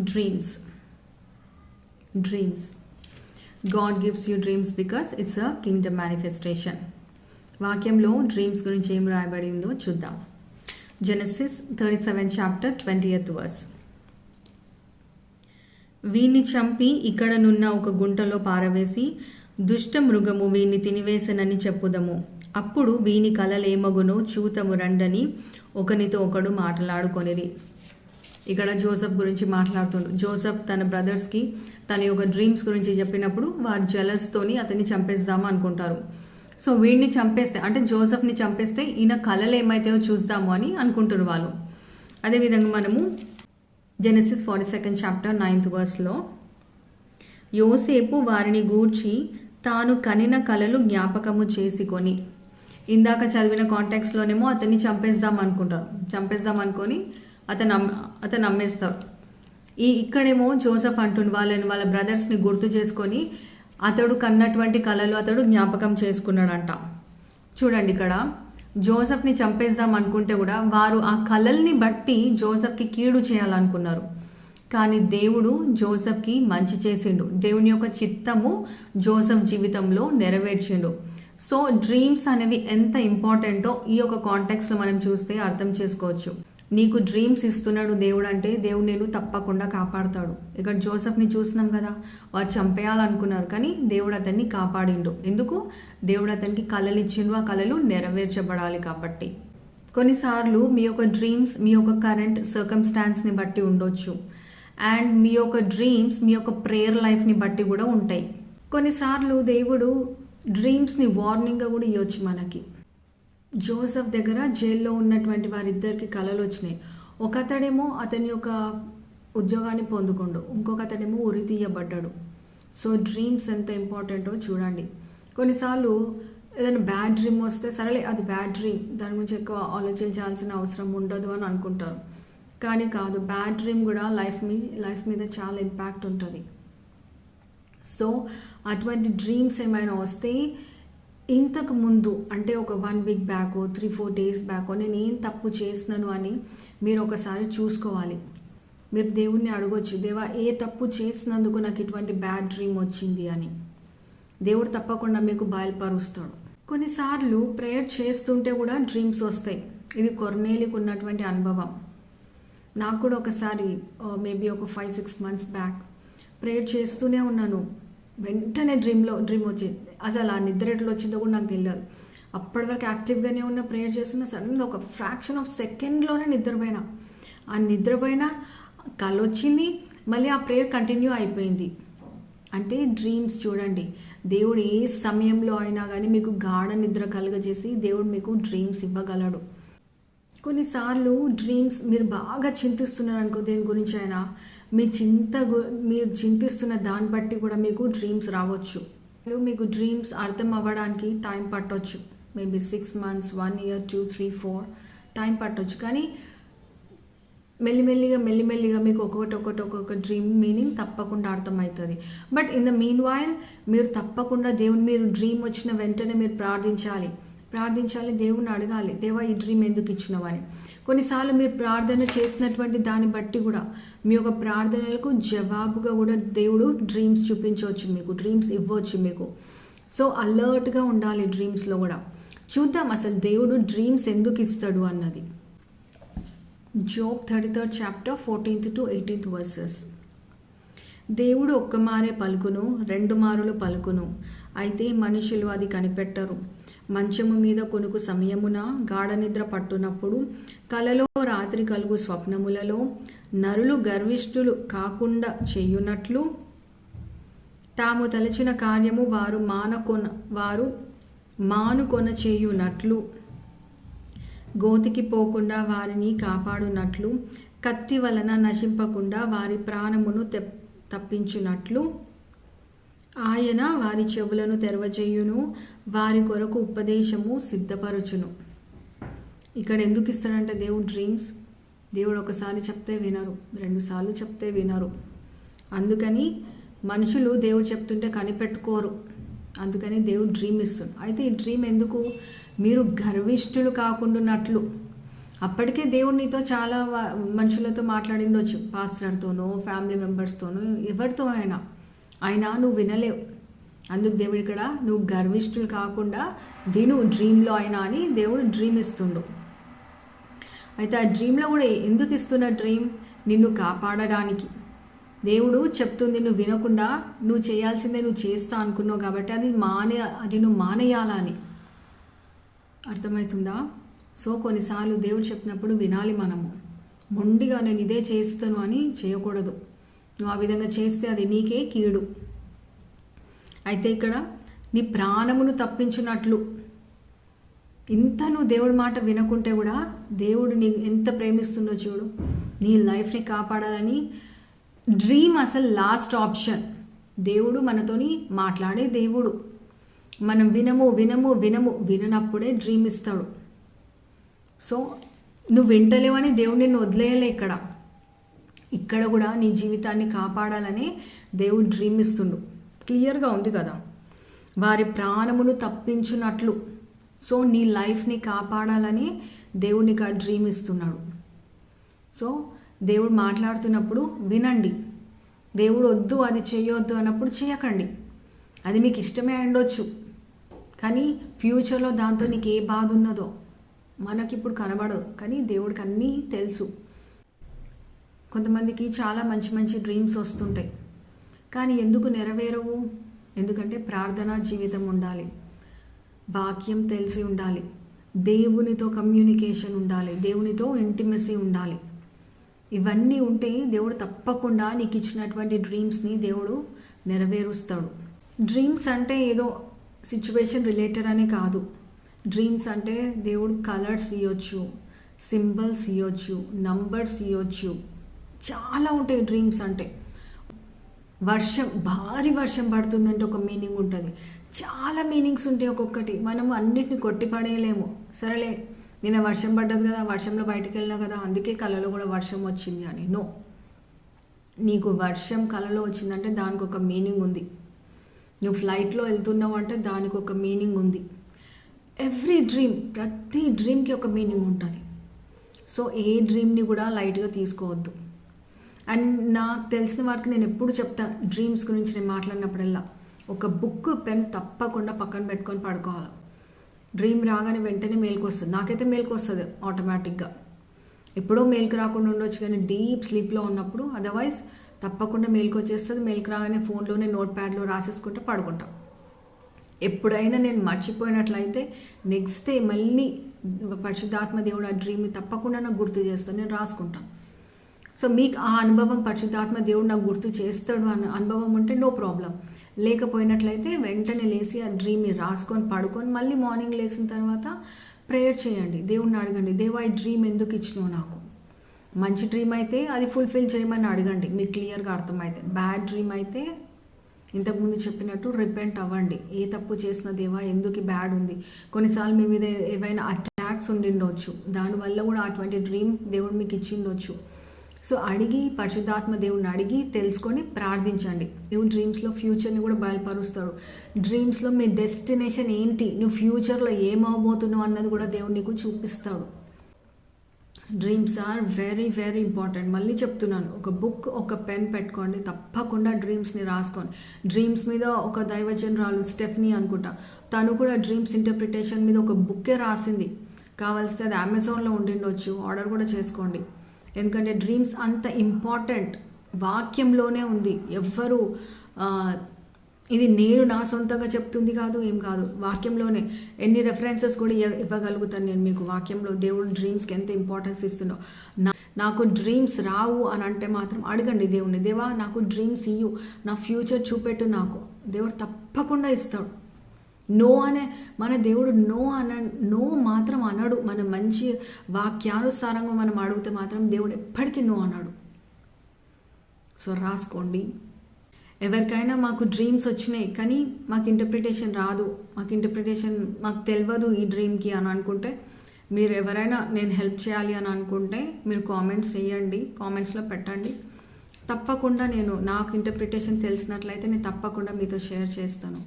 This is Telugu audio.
Dreams. God gives you dreams because it's a Kingdom manifestation. వాక్యంలో డ్రీమ్స్ గురించి ఏం రాయబడిందో చూద్దాం. Genesis 37 chapter 20th verse. వీణ్ణి చంపి ఇక్కడనున్న ఒక గుంటలో పారవేసి దుష్ట మృగము వీణ్ణి తినివేసనని చెప్పుదము. అప్పుడు వీని కలలేమగునో చూతము రండని ఒకనితో ఒకడు మాట్లాడుకొనిరి. ఇక్కడ జోసెఫ్ గురించి మాట్లాడుతుండు. జోసెఫ్ తన బ్రదర్స్కి తన యొక్క డ్రీమ్స్ గురించి చెప్పినప్పుడు వారు జలస్తోని అతన్ని చంపేద్దాము అనుకుంటారు. సో వీడిని చంపేస్తే అంటే జోసెఫ్ని చంపేస్తే ఈయన కళలు ఏమైతాయో చూద్దాము అని అనుకుంటున్నారు వాళ్ళు. అదేవిధంగా మనము జెనసిస్ 42 చాప్టర్ 9th verseలో యోసేపు వారిని గూర్చి తాను కనిన కలలు జ్ఞాపకము చేసుకొని, ఇందాక చదివిన కాంటాక్ట్స్లోనేమో అతన్ని చంపేద్దాం అనుకొని అతను అమ్మేస్తారు. ఇక్కడేమో జోసెఫ్ అంటుండు వాళ్ళ బ్రదర్స్ని గుర్తు చేసుకొని అతడు కన్నటువంటి కళలు అతడు జ్ఞాపకం చేసుకున్నాడంట. చూడండి, ఇక్కడ జోసెఫ్ని చంపేద్దాం అనుకుంటే కూడా వారు ఆ కళల్ని బట్టి జోసెఫ్కి కీడు చేయాలనుకున్నారు. కానీ దేవుడు జోసెఫ్కి మంచి చేసిండు. దేవుని యొక్క చిత్తము జోసెఫ్ జీవితంలో నెరవేర్చిండు. సో డ్రీమ్స్ అనేవి ఎంత ఇంపార్టెంటో ఈ యొక్క కాంటెక్స్లో మనం చూస్తే అర్థం చేసుకోవచ్చు. నీకు డ్రీమ్స్ ఇస్తున్నాడు దేవుడు అంటే దేవుడు నేను తప్పకుండా కాపాడుతాడు. ఇక్కడ జోసెఫ్ని చూసినాం కదా, వారు చంపేయాలనుకున్నారు కానీ దేవుడు అతన్ని కాపాడిండు. ఎందుకు? దేవుడు అతనికి కళలు ఇచ్చిండు, ఆ కళలు నెరవేర్చబడాలి కాబట్టి. కొన్నిసార్లు మీ యొక్క డ్రీమ్స్ మీ యొక్క కరెంట్ సర్కమ్స్టాన్స్ని బట్టి ఉండొచ్చు, అండ్ మీ యొక్క డ్రీమ్స్ మీ యొక్క ప్రేయర్ లైఫ్ని బట్టి కూడా ఉంటాయి. కొన్నిసార్లు దేవుడు డ్రీమ్స్ని వార్నింగ్గా కూడా ఇవ్వచ్చు మనకి. జోసెఫ్ దగ్గర జైల్లో ఉన్నటువంటి వారిద్దరికి కళలు వచ్చినాయి. ఒకతడేమో అతని యొక్క ఉద్యోగాన్ని పొందుకుండు, ఇంకొక అతడేమో ఉరి తీయబడ్డాడు. సో డ్రీమ్స్ ఎంత ఇంపార్టెంటో చూడండి. కొన్నిసార్లు ఏదైనా బ్యాడ్ డ్రీమ్ వస్తే సరేలే అది బ్యాడ్ డ్రీమ్, దాని గురించి ఎక్కువ ఆలోచించాల్సిన అవసరం ఉండదు అని అనుకుంటారు. కానీ కాదు, బ్యాడ్ డ్రీమ్ కూడా లైఫ్ మీద చాలా ఇంపాక్ట్ ఉంటుంది. సో అటువంటి డ్రీమ్స్ ఏమైనా వస్తే ఇంతకు ముందు అంటే ఒక 1 week బ్యాకో 3-4 days బ్యాకో నేను ఏం తప్పు చేసినాను అని మీరు ఒకసారి చూసుకోవాలి. మీరు దేవుణ్ణి అడగొచ్చు, దేవా ఏ తప్పు చేసినందుకు నాకు ఇటువంటి బ్యాడ్ డ్రీమ్ వచ్చింది అని. దేవుడు తప్పకుండా మీకు బయలుపరుస్తాడు. కొన్నిసార్లు ప్రేయర్ చేస్తుంటే కూడా డ్రీమ్స్ వస్తాయి. ఇది కొర్నేలికి ఉన్నటువంటి అనుభవం. నాకు కూడా ఒకసారి మేబీ ఒక 5-6 months బ్యాక్ ప్రేయర్ చేస్తూనే ఉన్నాను, వెంటనే డ్రీమ్ వచ్చింది. అసలు ఆ నిద్ర ఎట్లా వచ్చిందో కూడా నాకు తెలియదు. అప్పటి వరకు యాక్టివ్గానే ఉన్న ప్రేయర్ చేస్తున్న సడన్గా ఒక ఫ్రాక్షన్ ఆఫ్ సెకండ్లోనే నిద్రపోయినా. ఆ నిద్రపోయిన కళ వచ్చింది, మళ్ళీ ఆ ప్రేయర్ కంటిన్యూ అయిపోయింది. అంటే డ్రీమ్స్ చూడండి, దేవుడు ఏ సమయంలో అయినా కానీ మీకు గాఢ నిద్ర కలుగజేసి దేవుడు మీకు డ్రీమ్స్ ఇవ్వగలడు. కొన్నిసార్లు డ్రీమ్స్ మీరు బాగా చింతిస్తున్నారు అనుకో, దేని గురించి అయినా మీరు చింతిస్తున్న దాన్ని బట్టి కూడా మీకు డ్రీమ్స్ రావచ్చు. మీకు డ్రీమ్స్ అర్థం అవ్వడానికి టైం పట్టవచ్చు. మేబీ 6 months, 1 year, 2, 3, 4 టైం పట్టవచ్చు. కానీ మెల్లిమెల్లిగా మీకు ఒక్కొక్క డ్రీమ్ మీనింగ్ తప్పకుండా అర్థమవుతుంది. But in the mean while మీరు తప్పకుండా దేవుని, మీరు డ్రీమ్ వచ్చిన వెంటనే మీరు ప్రార్థించాలి, దేవుని అడగాలి, దేవా ఈ డ్రీమ్ ఎందుకు ఇచ్చినవని. కొన్నిసార్లు మీరు ప్రార్థన చేసినటువంటి దాన్ని బట్టి కూడా మీ యొక్క ప్రార్థనలకు జవాబుగా కూడా దేవుడు డ్రీమ్స్ చూపించవచ్చు, మీకు డ్రీమ్స్ ఇవ్వచ్చు మీకు. సో అలర్ట్గా ఉండాలి డ్రీమ్స్లో కూడా. చూద్దాం అసలు దేవుడు డ్రీమ్స్ ఎందుకు ఇస్తాడు అన్నది. Job 33 chapter 14th to 18th verses. దేవుడు ఒక్క మారే పలుకును, 2 మారులు పలుకును, అయితే మనుషులు అది కనిపెట్టరు. మంచము మీద కొనుకు సమయమున, గాఢ నిద్ర పట్టునప్పుడు, కలలో, రాత్రి కలుగు స్వప్నములలో, నరులు గర్విష్ఠులు కాకుండా చేయునట్లు, తాము తలచిన కార్యము వారు మానుకొన చేయునట్లు, గోతికి పోకుండా వారిని కాపాడునట్లు, కత్తి వలన నశింపకుండా వారి ప్రాణమును తప్పించునట్లు, ఆయన వారి చెవులను తెరవజేయును, వారి కొరకు ఉపదేశము సిద్ధపరచును. ఇక్కడ ఎందుకు ఇస్తాడంటే దేవుడు డ్రీమ్స్, దేవుడు ఒకసారి చెప్తే వినరు, 2 సార్లు చెప్తే వినరు. అందుకని మనుషులు దేవుడు చెప్తుంటే కనిపెట్టుకోరు. అందుకని దేవుడు డ్రీమ్ ఇస్తుంది. అయితే ఈ డ్రీమ్ ఎందుకు? మీరు గర్విష్ఠులు కాకుండానట్లు, అప్పటికే దేవుడు నీతో చాలా మనుషులతో మాట్లాడిండొచ్చు, పాస్టర్తోనో ఫ్యామిలీ మెంబర్స్తోనో ఎవరితో అయినా నువ్వు వినలేవు. అందుకు దేవుడు ఇక్కడ నువ్వు గర్విష్ఠులు కాకుండా విను డ్రీమ్లో అయినా అని దేవుడు డ్రీమ్ ఇస్తుండు. అయితే ఆ డ్రీమ్లో కూడా ఎందుకు ఇస్తున్న డ్రీమ్? నిన్ను కాపాడడానికి. దేవుడు చెప్తుంది నువ్వు వినకుండా నువ్వు చేయాల్సిందే నువ్వు చేస్తా అనుకున్నావు కాబట్టి అది నువ్వు మానేయాలని. అర్థమవుతుందా? సో కొన్నిసార్లు దేవుడు చెప్పినప్పుడు వినాలి మనము. మొండిగా నేను ఇదే చేస్తాను అని చేయకూడదు. నువ్వు ఆ విధంగా చేస్తే అది నీకే కీడు. అయితే ఇక్కడ నీ ప్రాణమును తప్పించున్నట్లు, ఇంత నువ్వు దేవుడి మాట వినకుంటే కూడా దేవుడు నీ ఎంత ప్రేమిస్తుండో చూడు. నీ లైఫ్ని కాపాడాలని డ్రీమ్ అసలు లాస్ట్ ఆప్షన్. దేవుడు మనతోని మాట్లాడే దేవుడు. మనం విననప్పుడే డ్రీమ్ ఇస్తాడు. సో నువ్వు వింటలేవని దేవుడు నిన్ను వదిలేయలే. ఇక్కడ కూడా నీ జీవితాన్ని కాపాడాలని దేవుడు డ్రీమ్ ఇస్తుండు. క్లియర్గా ఉంది కదా, వారి ప్రాణమును తప్పించున్నట్లు. సో నీ లైఫ్ని కాపాడాలని దేవునికి ఆ డ్రీమ్ ఇస్తున్నాడు. సో దేవుడు మాట్లాడుతున్నప్పుడు వినండి. దేవుడు వద్దు అది చేయొద్దు అన్నప్పుడు చేయకండి. అది మీకు ఇష్టమే ఉండొచ్చు, కానీ ఫ్యూచర్లో దాంతో నీకు ఏ బాధ ఉన్నదో మనకిప్పుడు కనబడదు, కానీ దేవుడికి అన్నీ తెలుసు. కొంతమందికి చాలా మంచి మంచి డ్రీమ్స్ వస్తుంటాయి, కానీ ఎందుకు నెరవేరవు? ఎందుకంటే ప్రార్థనా జీవితం ఉండాలి, వాక్యం తెలిసి ఉండాలి, దేవునితో కమ్యూనికేషన్ ఉండాలి, దేవునితో ఇంటిమసీ ఉండాలి. ఇవన్నీ ఉంటే దేవుడు తప్పకుండా నీకు ఇచ్చినటువంటి డ్రీమ్స్ని దేవుడు నెరవేరుస్తాడు. డ్రీమ్స్ అంటే ఏదో సిచ్యువేషన్ రిలేటెడ్ అనే కాదు. డ్రీమ్స్ అంటే దేవుడు కలర్స్ ఇవ్వచ్చు, సింబల్స్ ఇవ్వచ్చు, నంబర్స్ ఇవ్వచ్చు, చాలా ఉంటాయి డ్రీమ్స్ అంటే. భారీ వర్షం పడుతుందంటే ఒక మీనింగ్ ఉంటుంది, చాలా మీనింగ్స్ ఉంటాయి ఒక్కొక్కటి. మనము అన్నిటిని కొట్టిపడేయలేము. సరేలే నిన్న వర్షం పడ్డది కదా, వర్షంలో బయటకు వెళ్ళినా కదా, అందుకే కళలో కూడా వర్షం వచ్చింది అని. నో, నీకు వర్షం కళలో వచ్చిందంటే దానికి ఒక మీనింగ్ ఉంది. నువ్వు ఫ్లైట్లో వెళ్తున్నావు అంటే దానికి ఒక మీనింగ్ ఉంది. ఎవ్రీ డ్రీమ్, ప్రతి డ్రీమ్కి ఒక మీనింగ్ ఉంటుంది. సో ఏ డ్రీమ్ని కూడా లైట్గా తీసుకోవద్దు. అండ్ నాకు తెలిసిన వారికి నేను ఎప్పుడు చెప్తా, డ్రీమ్స్ గురించి నేను మాట్లాడినప్పుడల్లా ఒక బుక్ పెన్ తప్పకుండా పక్కన పెట్టుకొని పడుకోవాలి. డ్రీమ్ రాగానే వెంటనే మేలుకు వస్తుంది. నాకైతే మేలుకు వస్తుంది ఆటోమేటిక్గా. ఎప్పుడో మేలుకు రాకుండా ఉండొచ్చు, కానీ డీప్ స్లీప్లో ఉన్నప్పుడు అదర్వైజ్ తప్పకుండా మేలుకు వచ్చేస్తుంది. మేలుకు రాగానే ఫోన్లోనే నోట్ ప్యాడ్లో రాసేసుకుంటే పడుకుంటాం. ఎప్పుడైనా నేను మర్చిపోయినట్లయితే నెక్స్ట్ డే మళ్ళీ పరిశుద్ధాత్మ దేవుడు ఆ డ్రీమ్ని తప్పకుండా నాకు గుర్తు చేస్తాను, నేను రాసుకుంటాను. సో మీకు ఆ అనుభవం పరిశుద్ధాత్మ దేవుడు నాకు గుర్తు చేస్తాడు అన్న అనుభవం ఉంటే నో ప్రాబ్లం. లేకపోయినట్లయితే వెంటనే లేచి ఆ డ్రీమ్ని రాసుకొని పడుకొని మళ్ళీ మార్నింగ్ లేచిన తర్వాత ప్రేయర్ చేయండి, దేవుడిని అడగండి, దేవా ఈ డ్రీమ్ ఎందుకు ఇచ్చినావు నాకు. మంచి డ్రీమ్ అయితే అది ఫుల్ఫిల్ చేయమని అడగండి, మీకు క్లియర్గా అర్థమైతే. బ్యాడ్ డ్రీమ్ అయితే ఇంతకుముందు చెప్పినట్టు రిపెంట్ అవ్వండి. ఏ తప్పు చేసిన దేవా ఎందుకు బ్యాడ్ ఉంది. కొన్నిసార్లు మీ మీద ఏవైనా అటాక్స్ ఉండిండొచ్చు, దానివల్ల కూడా అటువంటి డ్రీమ్ దేవుడు మీకు ఇచ్చిండొచ్చు. సో అడిగి పరిశుద్ధాత్మ దేవుడిని అడిగి తెలుసుకొని ప్రార్థించండి. దేవుడు డ్రీమ్స్లో ఫ్యూచర్ని కూడా బయలుపరుస్తాడు. డ్రీమ్స్లో మీ డెస్టినేషన్ ఏంటి, నువ్వు ఫ్యూచర్లో ఏమవబోతున్నావు అన్నది కూడా దేవుడు నీకు చూపిస్తాడు. Dreams are very very important. మళ్ళీ చెప్తున్నాను, ఒక బుక్ ఒక పెన్ పెట్టుకోండి, తప్పకుండా డ్రీమ్స్ని రాసుకోండి. డ్రీమ్స్ మీద ఒక దైవజనురాలు స్టెఫ్నీ అనుకుంటా, తను కూడా డ్రీమ్స్ ఇంటర్ప్రిటేషన్ మీద ఒక బుక్కే రాసింది. కావాల్సితే అది అమెజాన్లో ఉండిండొచ్చు, ఆర్డర్ కూడా చేసుకోండి. ఎందుకంటే డ్రీమ్స్ అంత ఇంపార్టెంట్, వాక్యంలోనే ఉంది. ఎవ్వరు ఇది నేను నా సొంతంగా చెప్తుంది కాదు, ఏం కాదు, వాక్యంలోనే. ఎన్ని రెఫరెన్సెస్ కూడా ఇవ్వగలుగుతాను నేను మీకు. వాక్యంలో దేవుడు డ్రీమ్స్కి ఎంత ఇంపార్టెన్స్ ఇస్తున్నావు. నాకు డ్రీమ్స్ రావు అని అంటే మాత్రం అడగండి దేవుణ్ణి, దేవా నాకు డ్రీమ్స్ ఇయ్యు, నా ఫ్యూచర్ చూపెట్టు నాకు. దేవుడు తప్పకుండా ఇస్తాడు. నో అనే మన దేవుడు నో మాత్రం అనడు. మన మంచి వాక్యానుసారంగా మనం అడిగితే మాత్రం దేవుడు ఎప్పటికీ నో అన్నాడు. సో రాసుకోండి. ఎవరికైనా మాకు డ్రీమ్స్ వచ్చినాయి కానీ మాకు ఇంటర్ప్రిటేషన్ రాదు, మాకు తెలియదు ఈ డ్రీమ్కి అని అనుకుంటే, మీరు ఎవరైనా నేను హెల్ప్ చేయాలి అని అనుకుంటే మీరు కామెంట్స్ చేయండి, కామెంట్స్లో పెట్టండి. తప్పకుండా నాకు ఇంటర్ప్రిటేషన్ తెలిసినట్లయితే నేను తప్పకుండా మీతో షేర్ చేస్తాను.